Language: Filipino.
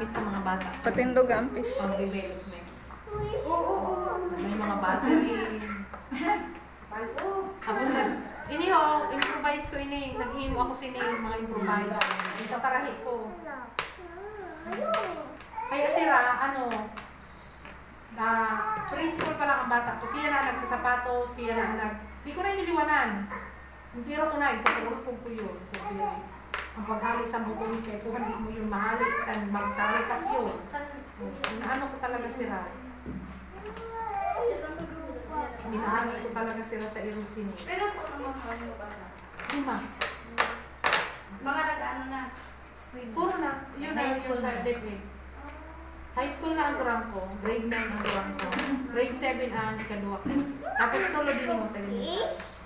gamit sa mga bata. Patindog ang fish. Pang development. May mga battery. Tapos improvise ko ini. Nag-himo ako sa mga improvise. Itatarahi ko. Kaya sira, preschool pa lang ang bata ko. Siya na nagsasapatos, siya na Hindi ko na iniliwanan. Hindi ko na, ipapagod ko yun. Ang paghalik sa motoris kaya kung hindi mo yung mahalik sa magtalikas yun. Inaano ko talaga sira. Hinahangin ko talaga sila sa Irusini. Pero po naman mga bata. 5. Mga nag-ano na. School. Puro na. Yun na High yung school sa na. DepEd. High school na ang kurang ko. Grade 9 ang kurang ko. Grade 7 ang ikaduwa ko. Tapos tulo din mo sa English.